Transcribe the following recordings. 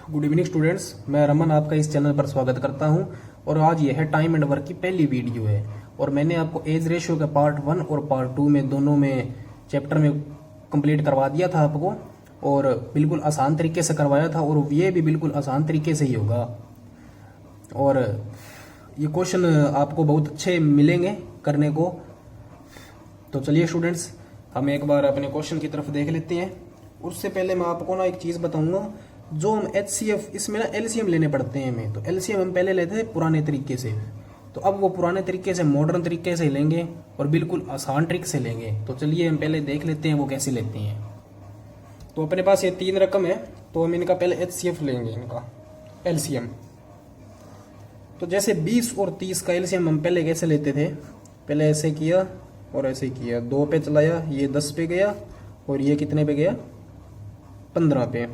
Good evening students, मैं रमन आपका इस चैनल पर स्वागत करता हूं। और आज यह है टाइम एंड वर्क की पहली वीडियो है। और मैंने आपको एज रेशियो का पार्ट 1 और पार्ट 2 में दोनों में चैप्टर में कंप्लीट करवा दिया था आपको, और बिल्कुल आसान तरीके से करवाया था, और ये भी बिल्कुल आसान तरीके से ही होगा। और ये क्वेश्चन आपको बहुत अच्छे मिलेंगे करने को। तो चलिए स्टूडेंट्स, हम एक बार अपने क्वेश्चन की तरफ देख लेते हैं। उससे पहले मैं आपको ना एक चीज़ बताऊंगा। जो हम HCF इसमें ना LCM लेने पड़ते हैं हमें, तो LCM हम पहले लेते थे पुराने तरीके से, तो अब वो पुराने तरीके से मॉडर्न तरीके से लेंगे और बिल्कुल आसान ट्रिक से लेंगे। तो चलिए हम पहले देख लेते हैं वो कैसे लेते हैं। तो अपने पास ये 3 रकम है, तो हम इनका पहले HCF लेंगे, इनका LCM। तो जैसे 20 और 30 का LCM हम पहले कैसे लेते थे, पहले ऐसे किया और ऐसे किया, 2 पे चलाया, ये 10 पे गया, और ये कितने पे गया, 15 पे।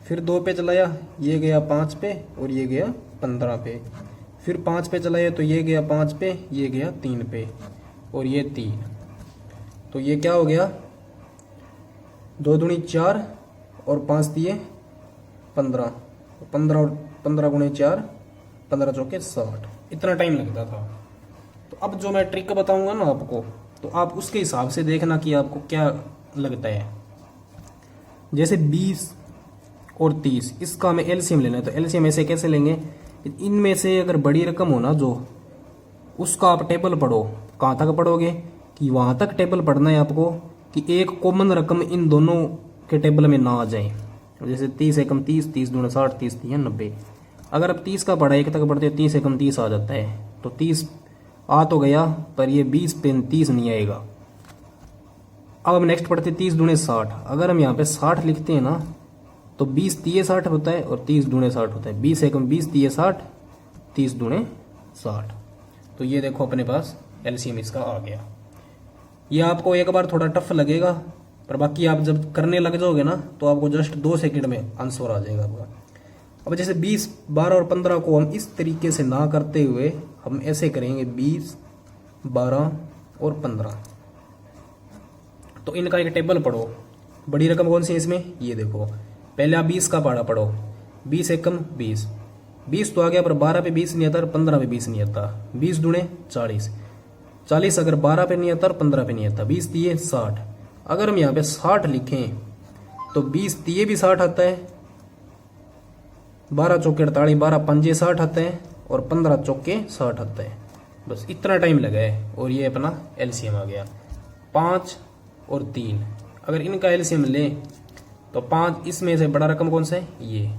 फिर 2 पे चलाया, ये गया 5 पे, और ये गया 15 पे। फिर 5 पे चलाया तो ये गया 5 पे, ये गया 3 पे, और ये 3। तो ये क्या हो गया, 2 दूनी 4 और 5 दिए 15, 15 और 15 गुणे 4, 15 चौके 60। इतना टाइम लगता था। तो अब जो मैं ट्रिक बताऊंगा ना आपको, तो आप उसके हिसाब से देखना कि आपको क्या लगता है। जैसे 20 और 30, इसका हमें LCM लेना है। तो LCM ऐसे कैसे लेंगे, इनमें से अगर बड़ी रकम हो ना जो, उसका आप टेबल पढ़ो। कहाँ तक पढ़ोगे, कि वहाँ तक टेबल पढ़ना है आपको कि एक कॉमन रकम इन दोनों के टेबल में ना आ जाए। जैसे 30 एकम 30, 30 दूना 60, 30 3 90। अगर आप 30 का पढ़ा एक तक पढ़ते हो, 30 एकम 30 आ जाता है। तो 30 आ तो गया, पर ये 20 पे 30 नहीं आएगा। अब हम नेक्स्ट पढ़ते 30 दूने 60। अगर हम यहाँ पे 60 लिखते हैं ना, तो 20 तिये 60 होता है और 30 दूने 60 होता है। 20 एकम 20 तिये 60, 30 दूने 60। तो ये देखो अपने पास LCM इसका आ गया। ये आपको एक बार थोड़ा टफ लगेगा, पर बाकी आप जब करने लग जाओगे ना, तो आपको जस्ट 2 सेकंड में आंसर आ जाएगा आपका। अब जैसे 20, 12 और 15 को हम इस तरीके से ना करते हुए हम ऐसे करेंगे 20, 12 और 15। तो इनका एक टेबल पढ़ो। बड़ी रकम कौन सी है इसमें, ये देखो। पहले आप 20 का पढ़ा पढ़ो, 20 एकम 20, 20 तो आ गया, पर 12 पे 20 नहीं आता और 15 पे 20 नहीं आता। 20 दूने 40, 40 अगर 12 पे नहीं आता और 15 पे नहीं आता। 20 तिये 60। अगर हम यहाँ पे 60 लिखें तो 20 तिये भी 60 आता है, 12 चौके 48, 12 पंजे 60 आता है, और 15 चौके 60 आता है। बस इतना टाइम लगा है, और ये अपना LCM आ गया। 5 और 3, अगर इनका LCM लें तो 5, इसमें से बड़ा रकम कौन सा है, ये।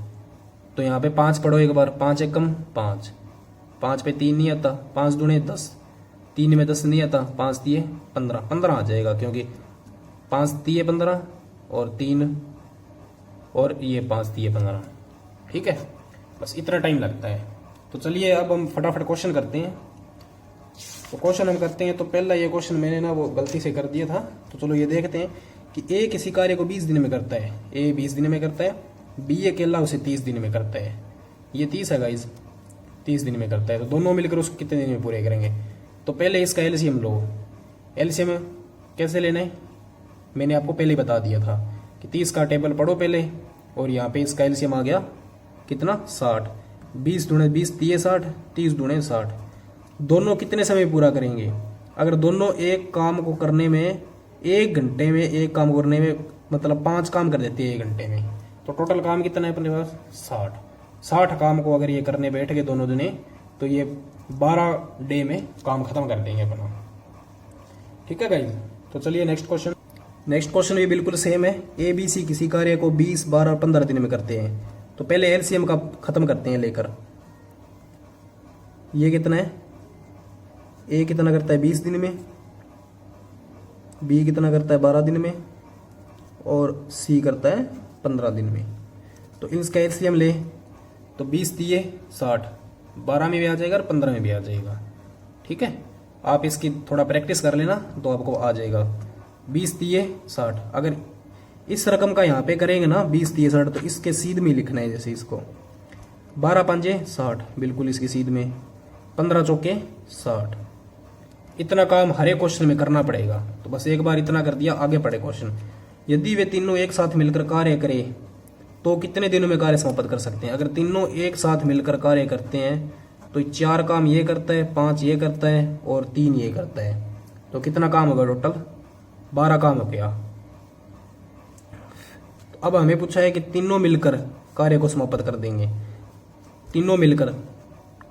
तो यहाँ पे 5 पढ़ो एक बार, 5 एकम 5, 5 पे 3 नहीं आता, 5 दूने 10, 3 में 10 नहीं आता, 5 तिये 15, 15 आ जाएगा, क्योंकि 5 तिये 15 और 3 और ये 5 तिये 15। ठीक है, बस इतना टाइम लगता है। तो चलिए अब हम फटाफट क्वेश्चन करते हैं। तो क्वेश्चन हम करते हैं। तो पहला ये क्वेश्चन मैंने ना वो गलती से कर दिया था, तो चलो ये देखते हैं कि A किसी कार्य को 20 दिन में करता है, A 20 दिन में करता है, B अकेला उसे 30 दिन में करता है। ये 30 है गाइस, 30 दिन में करता है। तो दोनों मिलकर उसको कितने दिन में पूरे करेंगे। तो पहले इसका LCM लो। LCM कैसे लेना है, मैंने आपको पहले बता दिया था कि 30 का टेबल पढ़ो पहले, और यहाँ पे इसका LCM आ गया कितना, 60। 20 दूने 20 तिये 60, 30 दूने 60। दोनों कितने समय पूरा करेंगे, अगर दोनों एक काम को करने में 1 घंटे में, एक काम करने में मतलब 5 काम कर देते हैं 1 घंटे में, तो टोटल काम कितना है अपने पास, 60। 60 काम को अगर ये करने बैठ गए दोनों जने, तो ये 12 डे में काम खत्म कर देंगे अपना। ठीक है गाइस, तो चलिए नेक्स्ट क्वेश्चन। नेक्स्ट क्वेश्चन भी बिल्कुल सेम है। ABC किसी कार्य को 20, 12 और 15 दिन में करते हैं। तो पहले LCM का खत्म करते हैं लेकर। ये कितना है, A कितना करता है 20 दिन में, B कितना करता है 12 दिन में, और C करता है 15 दिन में। तो इसका LCM ले तो 20 तिये 60, 12 में भी आ जाएगा और 15 में भी आ जाएगा। ठीक है, आप इसकी थोड़ा प्रैक्टिस कर लेना तो आपको आ जाएगा। 20 तिये 60, अगर इस रकम का यहाँ पे करेंगे ना 20 तिये 60, तो इसके सीध में लिखना है। जैसे इसको 12 पंजे 60, बिल्कुल इसकी सीध में, 15 चौके 60। इतना काम हर एक क्वेश्चन में करना पड़ेगा। तो बस एक बार इतना कर दिया, आगे पढ़े क्वेश्चन। यदि वे तीनों एक साथ मिलकर कार्य करें तो कितने दिनों में कार्य समाप्त कर सकते हैं। अगर तीनों एक साथ मिलकर कार्य करते हैं तो 4 काम ये करता है, 5 ये करता है और 3 ये करता है, तो कितना काम होगा टोटल, 12 काम हो गया। तो अब हमें पूछा है कि तीनों मिलकर कार्य को समाप्त कर देंगे। तीनों मिलकर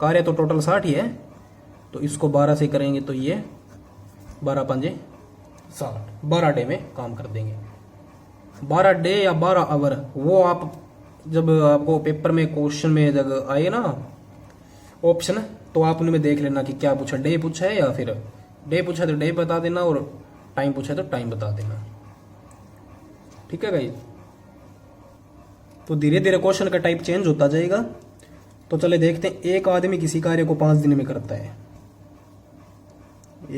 कार्य तो टोटल 60 ही है, तो इसको 12 से करेंगे तो ये 12 पंजे 60, 12 डे में काम कर देंगे। 12 डे या 12 आवर, वो आप जब आपको पेपर में क्वेश्चन में जब आए ना ऑप्शन, तो आप उनमें देख लेना कि क्या पूछा, डे पूछा है या फिर डे पूछा तो डे बता देना और टाइम पूछा तो टाइम बता देना। ठीक है गाइस, तो धीरे धीरे क्वेश्चन का टाइप चेंज होता जाएगा। तो चले देखते हैं, एक आदमी किसी कार्य को 5 दिन में करता है।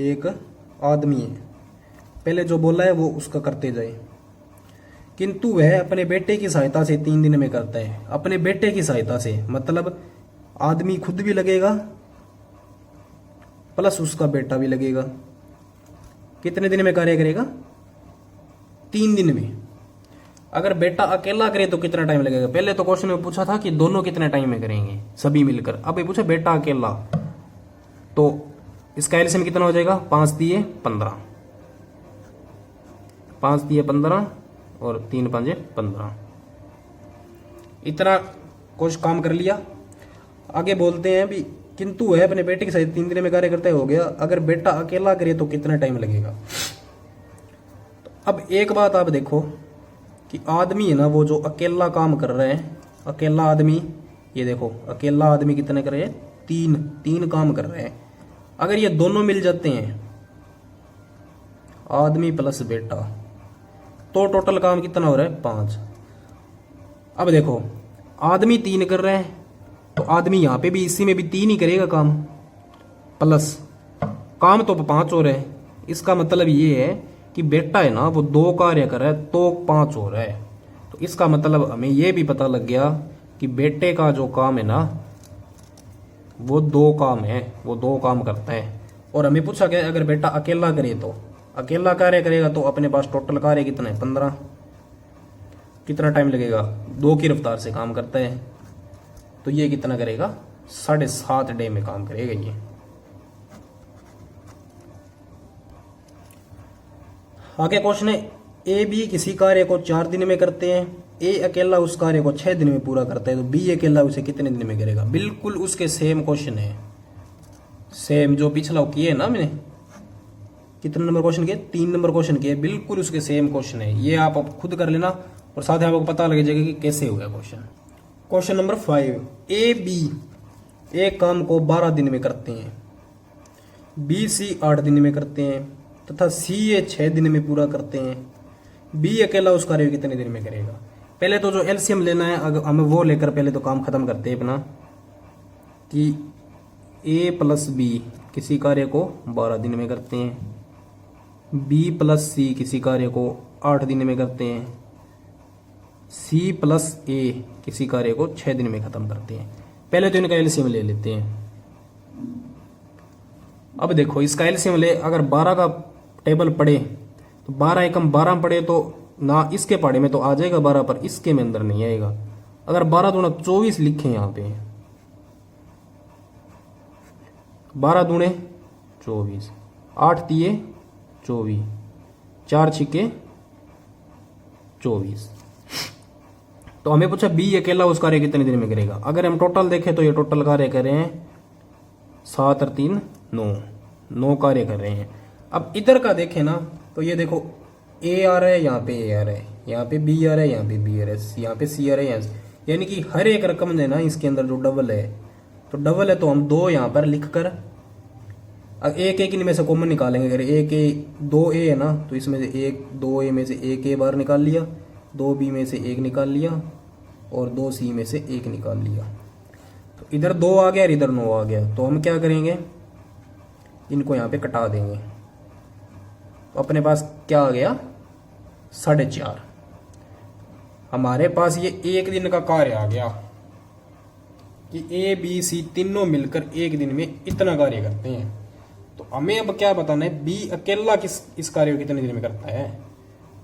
एक आदमी है, पहले जो बोला है वो उसका करते जाए, किंतु वह अपने बेटे की सहायता से 3 दिन में करता है। अपने बेटे की सहायता से मतलब आदमी खुद भी लगेगा प्लस उसका बेटा भी लगेगा। कितने दिन में कार्य करेगा, 3 दिन में। अगर बेटा अकेला करे तो कितना टाइम लगेगा। पहले तो क्वेश्चन में पूछा था कि दोनों कितने टाइम में करेंगे सभी मिलकर, अब ये पूछा बेटा अकेला, तो इसका एलसीएम कितना हो जाएगा, 5 दिए 15, 5 दिए 15 और 3 पंजे 15। इतना कुछ काम कर लिया। आगे बोलते हैं भी, किंतु वह अपने बेटे के साथ 3 दिन में कार्य करते हो गया। अगर बेटा अकेला करे तो कितना टाइम लगेगा। तो अब एक बात आप देखो कि आदमी है ना, वो जो अकेला काम कर रहे हैं, अकेला आदमी, ये देखो अकेला आदमी कितने कर रहे हैं, 3 काम कर रहे हैं। अगर ये दोनों मिल जाते हैं, आदमी प्लस बेटा, तो टोटल काम कितना हो रहा है, 5। अब देखो आदमी 3 कर रहे हैं, तो आदमी यहां पे भी इसी में भी 3 ही करेगा काम, प्लस काम तो 5 हो रहे हैं। इसका मतलब ये है कि बेटा है ना वो 2 कार्य कर रहा है तो 5 हो रहा है। तो इसका मतलब हमें ये भी पता लग गया कि बेटे का जो काम है ना वो 2 काम है, वो 2 काम करता है। और हमें पूछा गया अगर बेटा अकेला करे तो, अकेला कार्य करेगा तो अपने पास टोटल कार्य कितना है, 15। कितना टाइम लगेगा, 2 की रफ्तार से काम करता है, तो ये कितना करेगा, 7.5 डे में काम करेगा ये। आगे क्वेश्चन है, ए बी किसी कार्य को 4 दिन में करते हैं। ए अकेला उस कार्य को 6 दिन में पूरा करता है, तो बी अकेला उसे कितने दिन में करेगा। बिल्कुल उसके सेम क्वेश्चन है, सेम जो पिछला किए ना मैंने, कितने नंबर क्वेश्चन किए, 3 नंबर क्वेश्चन किए, बिल्कुल उसके सेम क्वेश्चन है। ये आप खुद कर लेना और साथ ही आपको पता लग जाएगा कि कैसे हुआ question. Question number 5, A B एक काम को 12 दिन में करते हैं, बी सी 8 दिन में करते हैं तथा सी ए 6 दिन में पूरा करते हैं। बी अकेला उस कार्य को कितने दिन में करेगा। पहले तो जो एलसीएम लेना है अगर हमें वो लेकर पहले तो काम खत्म करते हैं अपना, कि ए प्लस बी किसी कार्य को 12 दिन में करते हैं, बी प्लस सी किसी कार्य को 8 दिन में करते हैं, सी प्लस ए किसी कार्य को 6 दिन में खत्म करते हैं। पहले तो इनका एलसीएम ले लेते हैं। अब देखो इसका एलसीएम ले, अगर 12 का टेबल पड़े तो 12 एकम 12 पड़े तो ना इसके पहाड़े में तो आ जाएगा 12, पर इसके में अंदर नहीं आएगा। अगर 12 दूना 24 लिखे यहाँ पे, 12 दूने 24, 8 तिये 24, 4 छिके 24। तो हमें पूछा बी अकेला उस कार्य कितने दिन में करेगा। अगर हम टोटल देखें तो ये टोटल कार्य कर रहे हैं 7 और 3 9 कार्य कर रहे हैं। अब इधर का देखें ना तो ये देखो ए आ रहा है, यहाँ पे ए आ रहा है, यहाँ पे बी आ रहा है, यहाँ पे बी आ रहा है, यहाँ पे सी आ रहा है, यहाँ यानी कि हर एक रकम है ना इसके अंदर जो डबल है, तो डबल है तो हम 2 यहाँ पर लिख कर एक एक इनमें से कॉमन निकालेंगे। अगर एक ए 2 ए है ना तो इसमें से 2 ए में से 1 ए बाहर निकाल लिया, 2 बी में से 1 निकाल लिया और 2 सी में से 1 निकाल लिया। तो इधर 2 आ गया और इधर 9 आ गया। तो हम क्या करेंगे, इनको यहाँ पे कटा देंगे। तो अपने पास क्या आ गया, 4.5। हमारे पास ये एक दिन का कार्य आ गया कि ए बी सी तीनों मिलकर एक दिन में इतना कार्य करते हैं। तो हमें अब क्या बताना है, बी अकेला इस कार्य को कितने दिन में करता है।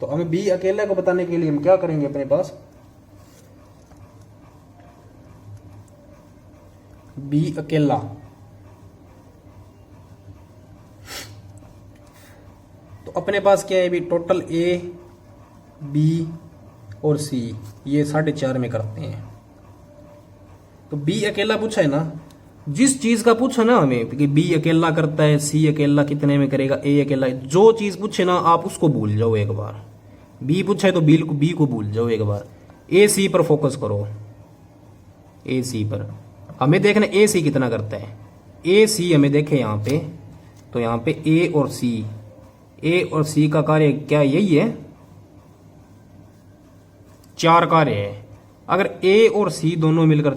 तो हमें बी अकेला को बताने के लिए हम क्या करेंगे, अपने पास बी अकेला, तो अपने पास क्या है अभी टोटल ए बी और सी ये 4.5 में करते हैं। तो बी अकेला पूछा है ना, जिस चीज का पूछो ना हमें कि बी अकेला करता है, सी अकेला कितने में करेगा, ए अकेला, जो चीज पूछे ना आप उसको भूल जाओ एक बार। बी पूछा है तो बी को भूल जाओ एक बार, ए सी पर फोकस करो। ए सी पर हमें देखना ए सी कितना करता है। ए सी हमें देखे यहाँ पे, तो यहाँ पे ए और सी का कार्य क्या यही है, 4 कार्य है। अगर ए और सी दोनों मिलकर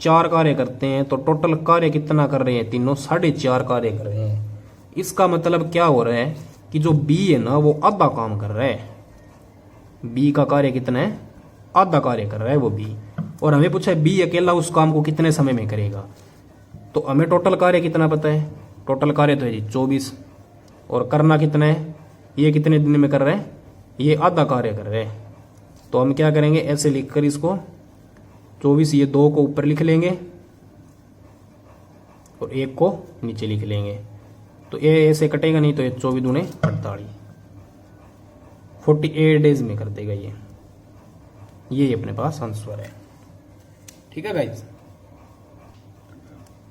4 कार्य करते हैं तो टोटल कार्य कितना कर रहे हैं, तीनों 4.5 कार्य कर रहे हैं। इसका मतलब क्या हो रहा है कि जो बी है ना वो आधा काम कर रहा है। बी का कार्य कितना है, आधा कार्य कर रहा है वो बी। और हमें पूछा है बी अकेला उस काम को कितने समय में करेगा, तो हमें टोटल कार्य कितना पता है, टोटल कार्य तो है जी 24, और करना कितना है, ये कितने दिन में कर रहा है, ये आधा कार्य कर रहा है। तो हम क्या करेंगे, ऐसे लिखकर इसको 24, ये 2 को ऊपर लिख लेंगे और 1 को नीचे लिख लेंगे, तो ये ऐसे कटेगा नहीं, तो ये 24 दूने 48, 48 डेज में कर देगा ये अपने पास आंसर है। ठीक है गाइस।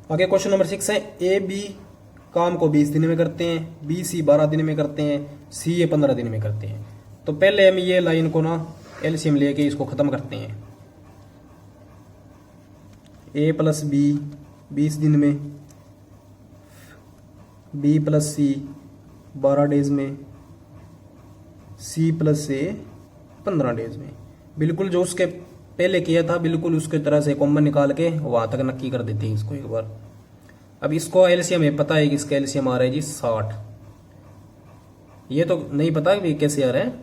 आगे क्वेश्चन नंबर 6 है, ए बी काम को 20 दिन में करते हैं, बी सी 12 दिन में करते हैं, सी ये 15 दिन में करते हैं। तो पहले हम ये लाइन को ना एलसीएम लेके इसको खत्म करते हैं। ए प्लस बी 20 दिन में, बी प्लस सी 12 डेज में, सी प्लस ए 15 डेज में। बिल्कुल जो उसके पहले किया था बिल्कुल उसके तरह से कॉमन निकाल के वहां तक नक्की कर देते हैं इसको एक बार। अब इसको एलसीएम है पता है कि इसका एलसीएम आ रहा है जी 60। ये तो नहीं पता कि कैसे आ रहा है।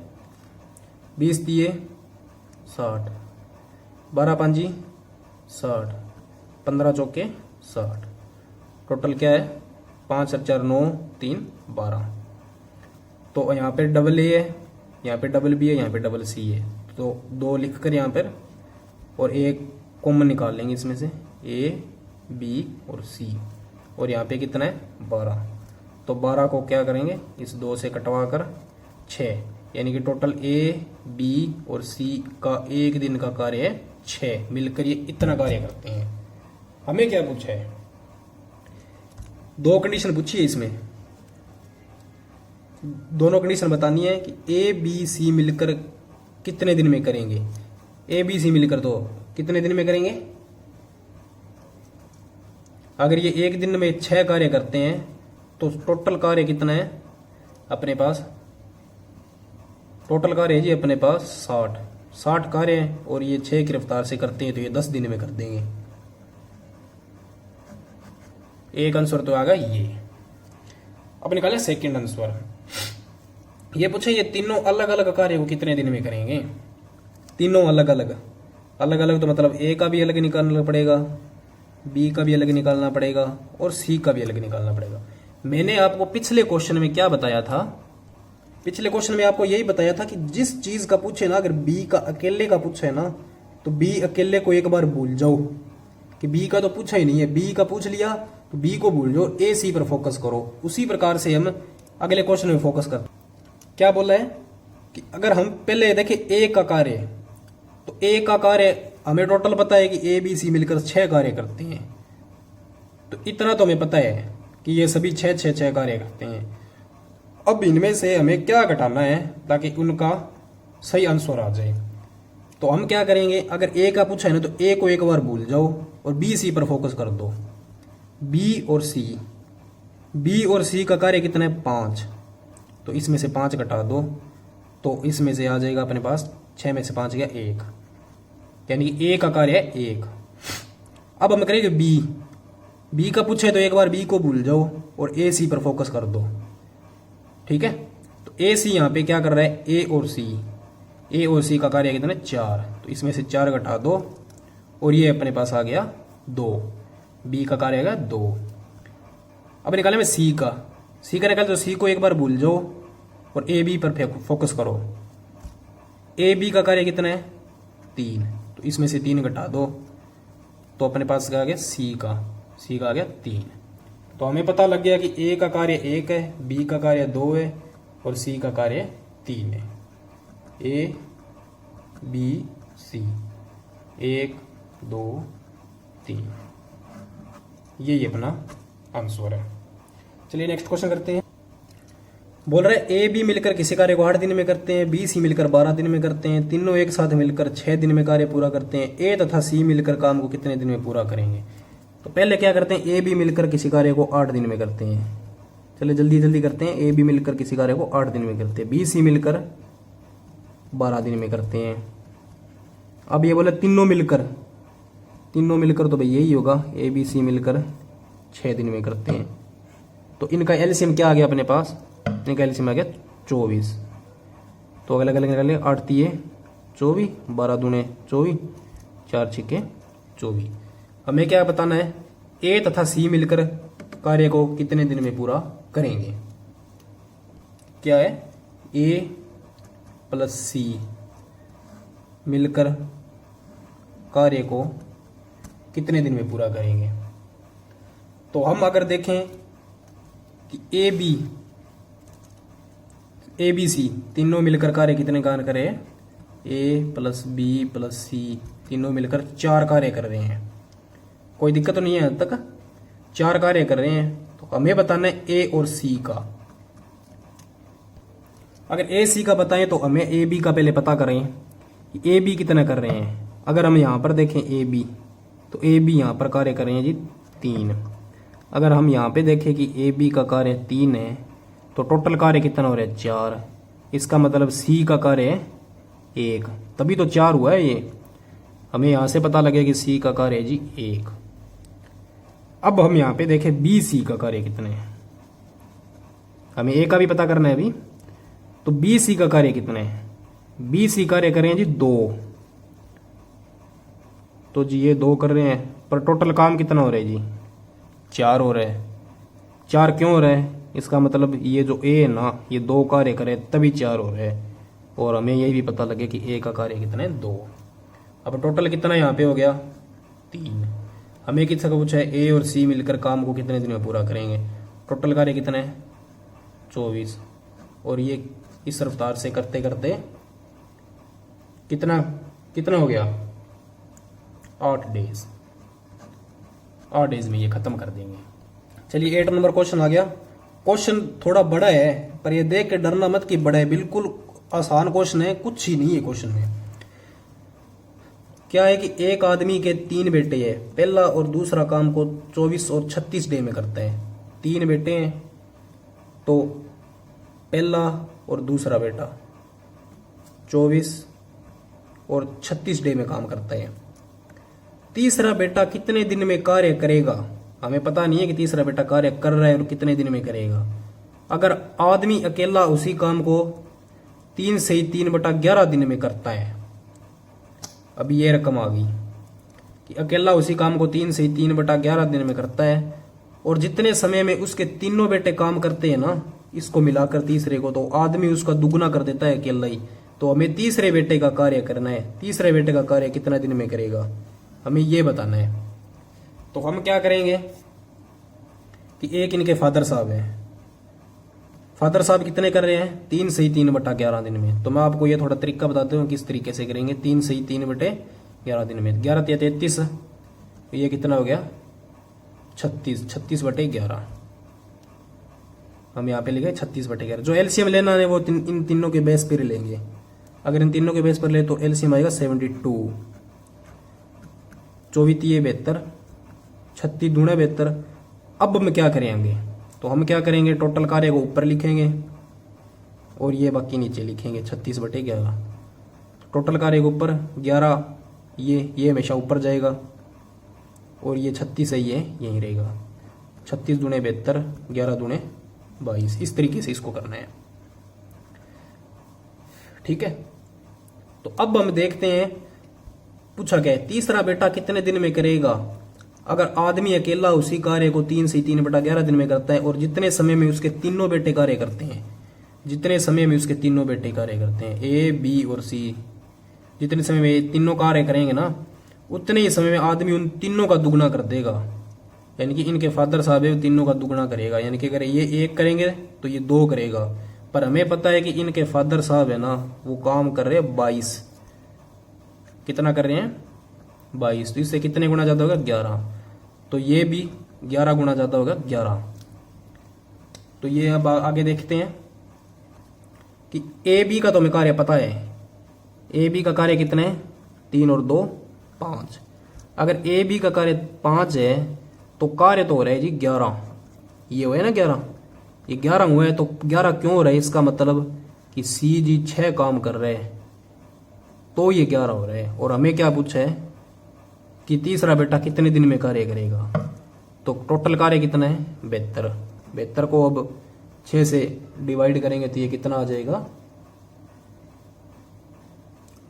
20 दिए 60, 12 5 60, 15 चौके 60, टोटल क्या है 5 और 4 9 3 12। तो यहाँ पे डबल ए है, यहाँ पे डबल बी है, यहाँ पे डबल सी है, तो 2 लिख कर यहाँ पर और एक कॉमन निकाल लेंगे इसमें से, ए बी और सी, और यहाँ पे कितना है 12। तो 12 को क्या करेंगे, इस 2 से कटवा कर 6, यानी कि टोटल ए बी और सी का एक दिन का कार्य है 6, मिलकर ये इतना कार्य करते हैं। हमें क्या पूछा है, 2 कंडीशन पूछी है इसमें, दोनों कंडीशन बतानी है कि ए बी सी मिलकर कितने दिन में करेंगे। ए बी सी मिलकर तो कितने दिन में करेंगे, अगर ये एक दिन में 6 कार्य करते हैं तो टोटल कार्य कितना है अपने पास, टोटल कार्य है जी अपने पास 60 कार्य है, और ये 6 की रफ्तार से करते हैं तो ये 10 दिन में कर देंगे। एक आंसर तो आ गया ये। अब निकाले सेकंड आंसर। ये पूछे ये तीनों अलग अलग कार्य को कितने दिन में करेंगे, तीनों अलग अलग तो मतलब ए का भी अलग निकालना पड़ेगा, बी का भी अलग निकालना पड़ेगा और सी का भी अलग निकालना पड़ेगा। मैंने आपको पिछले क्वेश्चन में क्या बताया था, पिछले क्वेश्चन में आपको यही बताया था कि जिस चीज का पूछे ना, अगर बी का अकेले का पूछे है ना तो बी अकेले को एक बार भूल जाओ कि बी का तो पूछा ही नहीं है, बी का पूछ लिया तो बी को भूल जाओ, ए सी पर फोकस करो। उसी प्रकार से हम अगले क्वेश्चन में फोकस करते। क्या बोला है कि अगर हम पहले देखें ए का कार्य, तो ए का कार्य हमें टोटल पता है कि ए बी सी मिलकर 6 कार्य करते हैं, तो इतना तो हमें पता है कि ये सभी 6 कार्य करते हैं। अब इनमें से हमें क्या घटाना है ताकि उनका सही आंसर आ जाए। तो हम क्या करेंगे, अगर ए का पूछा है ना तो ए को एक बार भूल जाओ और बी सी पर फोकस कर दो। बी और सी का कार्य कितना है 5, तो इसमें से 5 घटा दो तो इसमें से आ जाएगा अपने पास 6 में से 5 गया 1, यानी कि ए का कार्य है 1। अब हम करेंगे बी का पूछे तो एक बार बी को भूल जाओ और ए सी पर फोकस कर दो। ठीक है, तो ए सी यहाँ पे क्या कर रहा है, ए और सी का कार्य कितना है 4, तो इसमें से 4 घटा दो और ये अपने पास आ गया 2, बी का कार्य आएगा 2। अब निकाले में सी का निकाले तो सी को एक बार भूल जाओ और ए बी पर फोकस करो। ए बी का कार्य कितना है 3, तो इसमें से 3 घटा दो तो अपने पास आ गया सी सी का आ गया 3। तो हमें पता लग गया कि ए का कार्य 1 है, बी का कार्य 2 है और सी का कार्य 3 है। ए बी सी 1 2 3, यही अपना आंसर है। चलिए नेक्स्ट क्वेश्चन करते हैं। बोल रहे ए बी मिलकर किसी कार्य को 8 दिन में करते हैं, बी सी मिलकर 12 दिन में करते हैं, तीनों एक साथ मिलकर 6 दिन में कार्य पूरा करते हैं। ए तथा सी मिलकर काम को कितने दिन में पूरा करेंगे? तो पहले क्या करते हैं, ए बी मिलकर किसी कार्य को 8 दिन में करते हैं। चलिए जल्दी जल्दी करते हैं। ए बी मिलकर किसी कार्य को 8 दिन में करते हैं, बी सी मिलकर 12 दिन में करते हैं। अब ये बोले तीनों मिलकर तो भाई यही होगा, ए बी सी मिलकर 6 दिन में करते हैं। तो इनका एलसीएम क्या आ गया अपने पास? इनका एलसीएम आ गया 24। तो अलग अलग निकालेंगे, 8 3 24, 12 दूने 24, 4 6 24। हमें क्या बताना है, ए तथा सी मिलकर कार्य को कितने दिन में पूरा करेंगे? क्या है, ए प्लस सी मिलकर कार्य को कितने दिन में पूरा करेंगे? तो हम अगर देखें कि ए बी सी तीनों मिलकर कार्य कितने कार्य करे, ए प्लस बी प्लस सी तीनों मिलकर 4 कार्य कर रहे हैं। कोई दिक्कत तो नहीं है, अब तक 4 कार्य कर रहे हैं। तो हमें बताना है ए और सी का। अगर ए सी का बताएं तो हमें ए बी का पहले पता करें कि ए बी कितना कर रहे हैं। अगर हम यहां पर देखें ए बी, तो ए बी यहां पर कार्य कर रहे हैं जी 3। अगर हम यहाँ पे देखें कि ए बी का कार्य 3 है, तो टोटल कार्य कितना हो रहा है 4। इसका मतलब सी का कार्य है 1, तभी तो 4 हुआ है ये। हमें यहाँ से पता लगे कि सी का कार्य है जी 1। अब हम यहाँ पे देखें बी सी का कार्य कितने है, हमें ए का भी पता करना है अभी। तो बी सी का कार्य कितने है, बी सी कार्य करें जी 2। तो जी ये 2 कर रहे हैं, पर टोटल काम कितना हो रहा है जी 4 हो रहा है। 4 क्यों हो रहा है? इसका मतलब ये जो ए है ना, ये 2 कार्य करे तभी 4 हो रहा है। और हमें यही भी पता लगे कि ए का कार्य कितना है 2। अब टोटल कितना यहाँ पे हो गया 3। हमें किसका पूछा है, ए और सी मिलकर काम को कितने दिन में पूरा करेंगे? टोटल कार्य कितना है 24। और ये इस रफ्तार से करते करते कितना हो गया 8 डेज। 8 डेज में ये खत्म कर देंगे। चलिए 8 नंबर क्वेश्चन आ गया। क्वेश्चन थोड़ा बड़ा है, पर ये देख के डरना मत कि बड़ा है, बिल्कुल आसान क्वेश्चन है, कुछ ही नहीं है क्वेश्चन में। क्या है कि एक आदमी के 3 बेटे हैं, पहला और दूसरा काम को 24 और 36 डे में करता है। 3 बेटे हैं, तो पहला और दूसरा बेटा 24 और 36 डे में काम करता है। तीसरा बेटा कितने दिन में कार्य करेगा? हमें पता नहीं है कि तीसरा बेटा कार्य कर रहा है और कितने दिन में करेगा। अगर आदमी अकेला उसी काम को 3 से 3/11 दिन में करता है, अब ये रकम आ गई कि अकेला उसी काम को 3 से 3/11 दिन में करता है, और जितने समय में उसके तीनों बेटे काम करते हैं ना, इसको मिलाकर तीसरे को, तो आदमी उसका दुगना कर देता है अकेला ही। तो हमें तीसरे बेटे का कार्य करना है। तीसरे बेटे का कार्य कितना दिन में करेगा, हमें ये बताना है। तो हम क्या करेंगे कि एक इनके फादर साहब हैं, फादर साहब कितने कर रहे हैं 3 से 3/11 दिन में। तो मैं आपको ये थोड़ा तरीका बताता हूँ किस तरीके से करेंगे। 3 से 3/11 दिन में 11 × 33, ये कितना हो गया 36, 36/11। हम यहाँ पे लिखे 36/11। जो एलसीएम लेना है वो इन तीनों के बेस पर लेंगे। अगर इन तीनों के बेस पर ले तो एलसीएम आएगा 72। 24 × 72, 36 दूणे 72। अब हम क्या करेंगे, तो हम क्या करेंगे, टोटल कार्य को ऊपर लिखेंगे और ये बाकी नीचे लिखेंगे 36/11। टोटल कार्य के ऊपर 11, ये हमेशा ऊपर जाएगा, और ये 36 है, ये यहीं रहेगा। 36 दूणे 72, 11 दूणे 22। इस तरीके से इसको करना है, ठीक है। तो अब हम देखते हैं पूछा क्या है, तीसरा बेटा कितने दिन में करेगा। अगर आदमी अकेला उसी कार्य को 3 से 3/11 दिन में करता है, और जितने समय में उसके तीनों बेटे कार्य करते हैं, जितने समय में उसके तीनों बेटे कार्य करते हैं, ए बी और सी, जितने समय में तीनों कार्य करेंगे ना, उतने ही समय में आदमी उन तीनों का दुगना कर देगा। यानी कि इनके फादर साहब है तीनों का दुगना करेगा, यानी कि अगर ये 1 करेंगे तो ये 2 करेगा। पर हमें पता है कि इनके फादर साहब है ना वो काम कर रहे हैं 22। कितना कर रहे हैं 22, तो इससे कितने गुना ज्यादा होगा 11। तो ये भी 11 गुना ज्यादा होगा 11। तो ये अब आगे देखते हैं कि ए बी का तो हमें कार्य पता है। ए बी का कार्य कितने है 3 और 2 5। अगर ए बी का कार्य 5 है तो कार्य तो हो रहा है जी 11। ये हुआ है ना 11, ये 11 हुआ है। तो 11 क्यों हो रहा है, इसका मतलब कि सी जी 6 काम कर रहे हैं तो ये 11 हो रहा है। और हमें क्या पूछा है कि तीसरा बेटा कितने दिन में कार्य करेगा, तो टोटल कार्य कितना है 72। 72 को अब 6 से डिवाइड करेंगे तो ये कितना आ जाएगा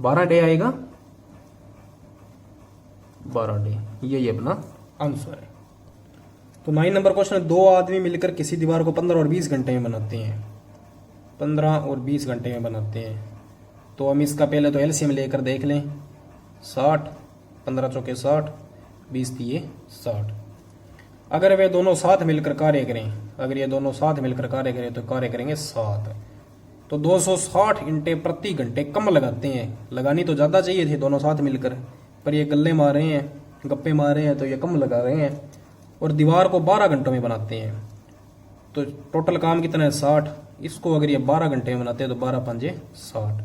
12 डे आएगा, 12 डे। यही अपना आंसर है। तो 9 नंबर क्वेश्चन है, 2 आदमी मिलकर किसी दीवार को 15 और 20 घंटे में बनाते हैं। 15 और 20 घंटे में बनाते हैं। तो हम इसका पहले तो एलसीएम लेकर देख लें। 60, 15 चौके 60, 20 दिए 60। अगर वे दोनों साथ मिलकर कार्य करें, अगर ये दोनों साथ मिलकर कार्य करें तो कार्य करेंगे 7। तो 260 घंटे प्रति घंटे कम लगाते हैं। लगानी तो ज़्यादा चाहिए थी दोनों साथ मिलकर, पर ये गल्ले मार रहे हैं, गप्पे मार रहे हैं, तो ये कम लगा रहे हैं। और दीवार को 12 घंटों में बनाते हैं। तो टोटल काम कितना है 60। इसको अगर ये 12 घंटे में बनाते हैं तो 12 पंजे 60,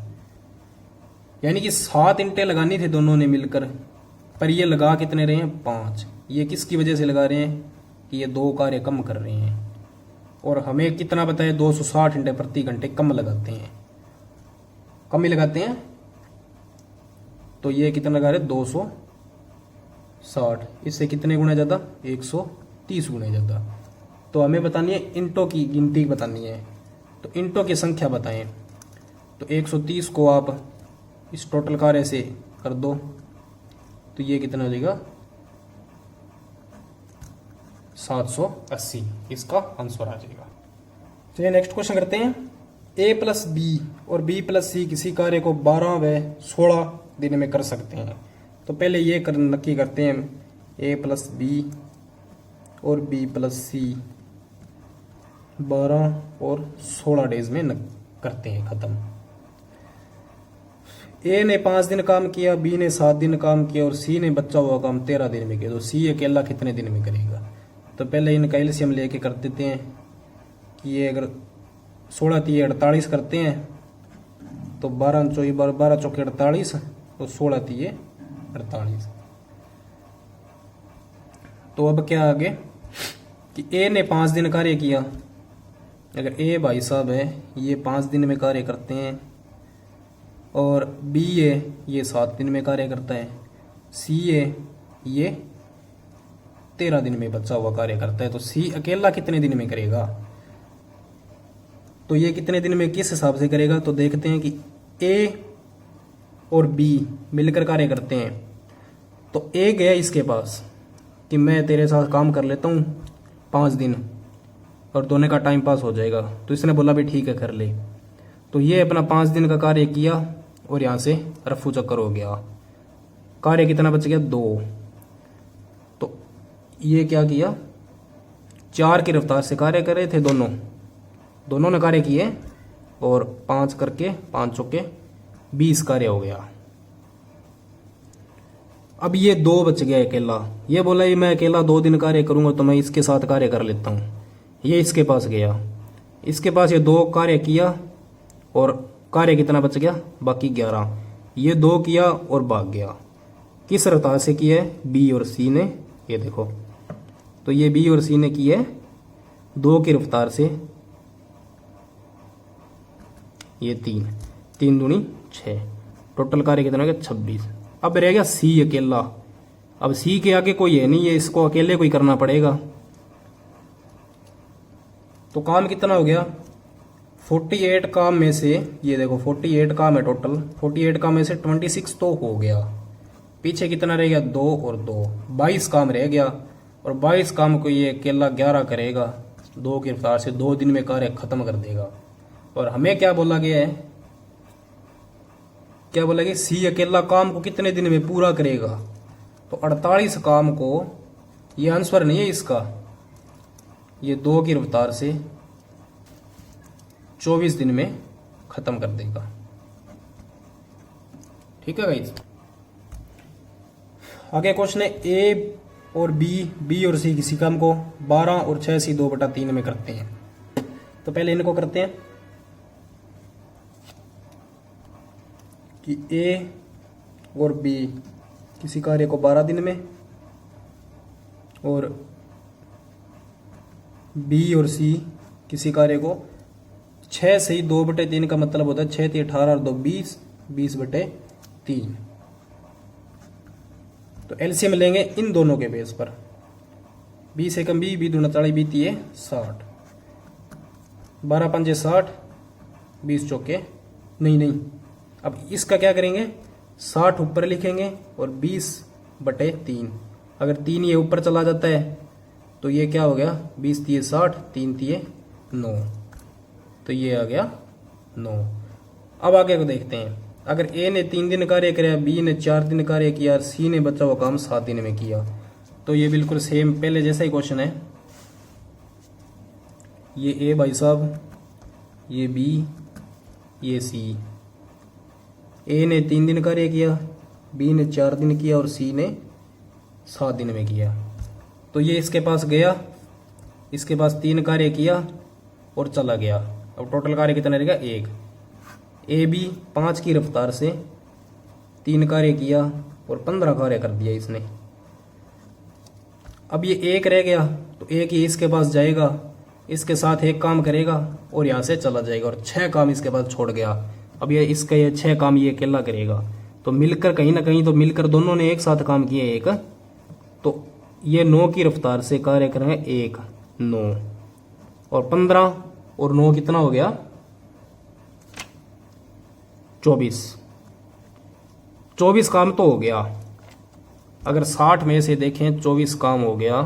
यानी कि 7 ईंटें लगानी थी दोनों ने मिलकर, पर ये लगा कितने रहे हैं 5। ये किसकी वजह से लगा रहे हैं कि ये 2 कार्य कम कर रहे हैं। और हमें कितना बताया 260 ईंटें प्रति घंटे कम लगाते हैं, कम ही लगाते हैं। तो ये कितना लगा रहे 260, इससे कितने गुना ज़्यादा 130 गुना ज़्यादा। तो हमें बतानी है ईंटों की गिनती बतानी है, तो ईंटों की संख्या बताएं। तो 130 को आप इस टोटल कार्य से कर दो तो ये कितना हो जाएगा 780, इसका आंसर आ जाएगा। चलिए नेक्स्ट क्वेश्चन करते हैं। ए प्लस बी और बी प्लस सी किसी कार्य को 12 व 16 दिन में कर सकते हैं। तो पहले ये नक्की करते हैं, ए प्लस बी और बी प्लस सी 12 और 16 डेज में करते हैं खत्म। ए ने 5 दिन काम किया, बी ने 7 दिन काम किया और सी ने बचा हुआ काम 13 दिन में किया। तो सी अकेला कितने दिन में करेगा। तो पहले इनका एलसीएम लेके कर देते हैं कि ये अगर 16 तीय 48 करते हैं तो 12 चौके 48 तो 16 तीय 48। तो अब क्या आगे कि ए ने 5 दिन कार्य किया। अगर ए भाई साहब है ये 5 दिन में कार्य करते हैं और बी है ये 7 दिन में कार्य करता है, सी है ये 13 दिन में बचा हुआ कार्य करता है। तो सी अकेला कितने दिन में करेगा, तो ये कितने दिन में किस हिसाब से करेगा। तो देखते हैं कि ए और बी मिलकर कार्य करते हैं। तो ए गया इसके पास कि मैं तेरे साथ काम कर लेता हूँ 5 दिन और दोनों का टाइम पास हो जाएगा। तो इसने बोला भी ठीक है कर ले। तो ये अपना 5 दिन का कार्य किया और यहाँ से रफू चक्कर हो गया। कार्य कितना बच गया 2। तो ये क्या किया 4 की रफ्तार से कार्य कर रहे थे दोनों ने कार्य किए और 5 करके 5 चौके 20 कार्य हो गया। अब ये 2 बच गया अकेला। ये बोला ये मैं अकेला 2 दिन कार्य करूंगा तो मैं इसके साथ कार्य कर लेता हूँ। ये इसके पास गया, इसके पास ये 2 कार्य किया और कार्य कितना बच गया बाकी 11। ये 2 किया और भाग गया। किस रफ्तार से किया है बी और सी ने, ये देखो। तो ये बी और सी ने किया है 2 की रफ्तार से, ये 3 दूनी 6। टोटल कार्य कितना हो गया 26। अब रह गया सी अकेला। अब सी के आगे कोई है नहीं है, इसको अकेले कोई करना पड़ेगा। तो काम कितना हो गया 48 काम में से, ये देखो 48 काम है टोटल, 48 काम में से 26 तो हो गया। पीछे कितना रह गया 2 और 2, 22 काम रह गया। और 22 काम को ये अकेला 11 करेगा 2 की रफ्तार से, 2 दिन में कार्य खत्म कर देगा। और हमें क्या बोला गया है, क्या बोला गया सी अकेला काम को कितने दिन में पूरा करेगा। तो 48 काम को ये आंसर नहीं है इसका, ये 2 की रफ्तार से 24 दिन में खत्म कर देगा। ठीक है गाइस। आगे क्वेश्चन है ए और बी और सी किसी काम को 12 और 6 सी 2/3 में करते हैं। तो पहले इनको करते हैं कि ए और बी किसी कार्य को 12 दिन में और बी और सी किसी कार्य को 6 से 2/3 का मतलब होता है 6 × 18 और 2 20, 20/3। तो एलसीएम लेंगे इन दोनों के बेस पर, 20 एकम 20, 20 दूना 40, 20 ये 60, 12 पंजे 60, 20 चौके नहीं। अब इसका क्या करेंगे, 60 ऊपर लिखेंगे और 20/3। अगर 3 ये ऊपर चला जाता है तो ये क्या हो गया, 20 × 60, 3 × 9, तो ये आ गया 9। अब आगे को देखते हैं। अगर ए ने 3 दिन कार्य किया, बी ने 4 दिन कार्य किया और सी ने बचा हुआ काम 7 दिन में किया, तो ये बिल्कुल सेम पहले जैसा ही क्वेश्चन है। ये ए भाई साहब, ये बी, ये सी। ए ने 3 दिन कार्य किया, बी ने 4 दिन किया और सी ने 7 दिन में किया। तो ये इसके पास गया, इसके पास 3 कार्य किया और चला गया। अब टोटल कार्य कितना रहेगा, 1। ए बी 5 की रफ्तार से 3 कार्य किया और 15 कार्य कर दिया इसने। अब ये 1 रह गया, तो 1 ही इसके पास जाएगा, इसके साथ 1 काम करेगा और यहाँ से चला जाएगा और 6 काम इसके पास छोड़ गया। अब ये इसका ये 6 काम ये अकेला करेगा, तो मिलकर कहीं ना कहीं तो मिलकर दोनों ने एक साथ काम किए एक, तो ये 9 की रफ्तार से कार्य करेंगे 1, 9 और 15 और 9 कितना हो गया, 24 काम तो हो गया। अगर 60 में से देखें 24 काम हो गया,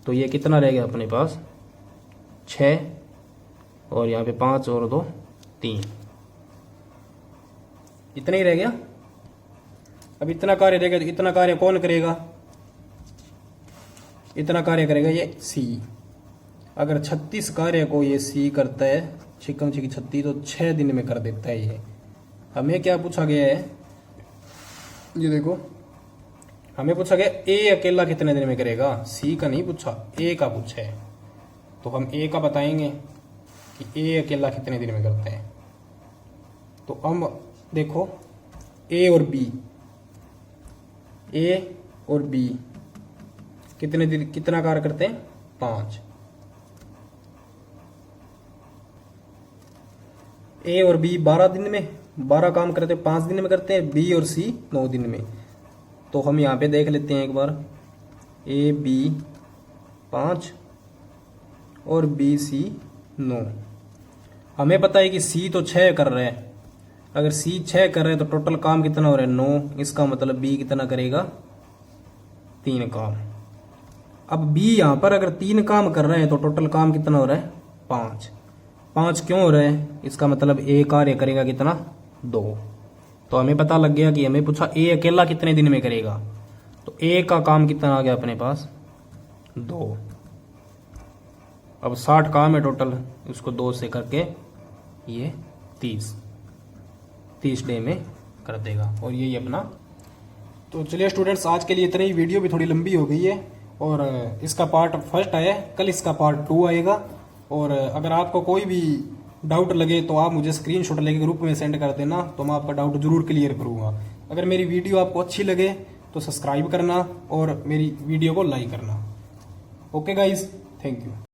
तो ये कितना रह गया अपने पास, 6 और यहाँ पे 5 और 2 3, इतना ही रह गया। अब इतना कार्य रहेगा तो इतना कार्य कौन करेगा, इतना कार्य करेगा ये सी। अगर 36 कार्य को ये सी करता है, छिकम छिकी 36, तो 6 दिन में कर देता है ये। हमें क्या पूछा गया है, ये देखो, हमें पूछा गया ए अकेला कितने दिन में करेगा, सी का नहीं पूछा, ए का पूछा है। तो हम ए का बताएंगे कि ए अकेला कितने दिन में करता है। तो हम देखो ए और बी कितने दिन कितना कार्य करते हैं, 5। ए और बी 12 दिन में 12 काम करते हैं, 5 दिन में करते हैं। बी और सी 9 दिन में। तो हम यहाँ पे देख लेते हैं एक बार, ए बी 5 और बी सी 9। हमें पता है कि सी तो 6 कर रहे हैं। अगर सी 6 कर रहे हैं तो टोटल काम कितना हो रहा है, 9। इसका मतलब बी कितना करेगा, 3 काम। अब बी यहाँ पर अगर 3 काम कर रहे हैं तो टोटल काम कितना हो रहा है, 5 क्यों हो रहा है, इसका मतलब ए कार्य करेगा कितना, 2। तो हमें पता लग गया कि हमें पूछा ए अकेला कितने दिन में करेगा, तो ए का काम कितना आ गया अपने पास, 2। अब 60 काम है टोटल, इसको 2 से करके ये 30 डे में कर देगा। और यही अपना, तो चलिए स्टूडेंट्स आज के लिए इतना ही। वीडियो भी थोड़ी लंबी हो गई है और इसका पार्ट 1 आया, कल इसका पार्ट 2 आएगा। और अगर आपको कोई भी डाउट लगे तो आप मुझे स्क्रीनशॉट लेके ग्रुप में सेंड कर देना, तो मैं आपका डाउट जरूर क्लियर करूंगा। अगर मेरी वीडियो आपको अच्छी लगे तो सब्सक्राइब करना और मेरी वीडियो को लाइक करना। Okay guys, thank you.